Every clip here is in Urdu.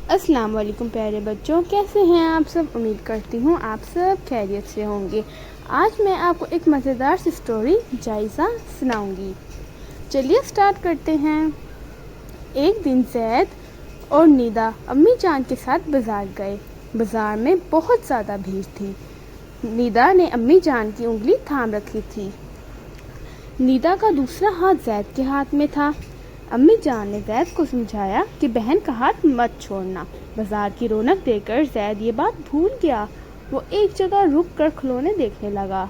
السلام علیکم پیارے بچوں، کیسے ہیں آپ سب؟ امید کرتی ہوں آپ سب خیریت سے ہوں گے۔ آج میں آپ کو ایک مزیدار سی سٹوری جائزہ سناؤں گی۔ چلیے سٹارٹ کرتے ہیں۔ ایک دن زید اور نیدا امی جان کے ساتھ بازار گئے۔ بازار میں بہت زیادہ بھیڑ تھی۔ نیدا نے امی جان کی انگلی تھام رکھی تھی۔ نیدا کا دوسرا ہاتھ زید کے ہاتھ میں تھا۔ امی جان نے زید کو سمجھایا کہ بہن کا ہاتھ مت چھوڑنا۔ بازار کی رونق دیکھ کر زید یہ بات بھول گیا۔ وہ ایک جگہ رک کر کھلونے دیکھنے لگا۔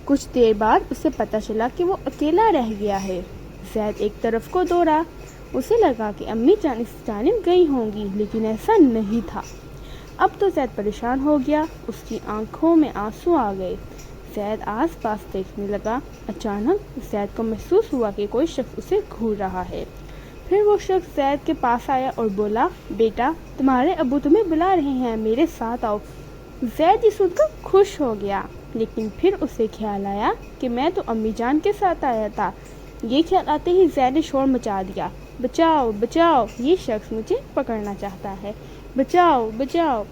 کچھ دیر بعد اسے پتہ چلا کہ وہ اکیلا رہ گیا ہے۔ زید ایک طرف کو دوڑا۔ اسے لگا کہ امی جان اس جانب گئی ہوں گی، لیکن ایسا نہیں تھا۔ اب تو زید پریشان ہو گیا۔ اس کی آنکھوں میں آنسو آ گئے۔ زید آس پاس دیکھنے لگا۔ اچانک زید کو محسوس ہوا کہ کوئی شخص اسے گھور رہا ہے۔ پھر وہ شخص زید کے پاس آیا اور بولا، بیٹا تمہارے ابو تمہیں بلا رہے ہیں، میرے ساتھ آؤ۔ زید یہ سن کر خوش ہو گیا، لیکن پھر اسے خیال آیا کہ میں تو امی جان کے ساتھ آیا تھا۔ یہ خیال آتے ہی زید نے شور مچا دیا، بچاؤ بچاؤ، یہ شخص مجھے پکڑنا چاہتا ہے، بچاؤ بچاؤ۔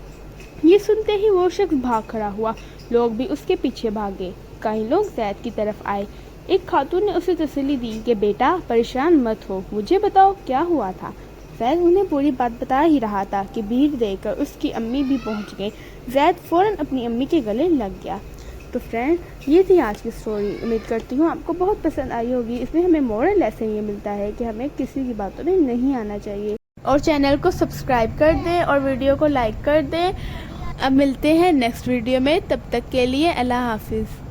یہ سنتے ہی وہ شخص بھاگ کھڑا ہوا۔ لوگ بھی اس کے پیچھے بھاگے۔ کئی لوگ زید کی طرف آئے۔ ایک خاتون نے اسے تسلی دی کہ بیٹا پریشان مت ہو، مجھے بتاؤ کیا ہوا تھا۔ زید انہیں پوری بات بتا ہی رہا تھا کہ بھیڑ دیکھ کر اس کی امی بھی پہنچ گئی۔ زید فوراً اپنی امی کے گلے لگ گیا۔ تو فرینڈ، یہ تھی آج کی سٹوری۔ امید کرتی ہوں آپ کو بہت پسند آئی ہوگی۔ اس میں ہمیں مورل لیسن یہ ملتا ہے کہ ہمیں کسی کی باتوں میں نہیں آنا چاہیے، اور چینل کو سبسکرائب کر دیں اور ویڈیو کو لائک کر دیں۔ اب ملتے ہیں نیکسٹ ویڈیو میں، تب تک کے لیے اللہ حافظ۔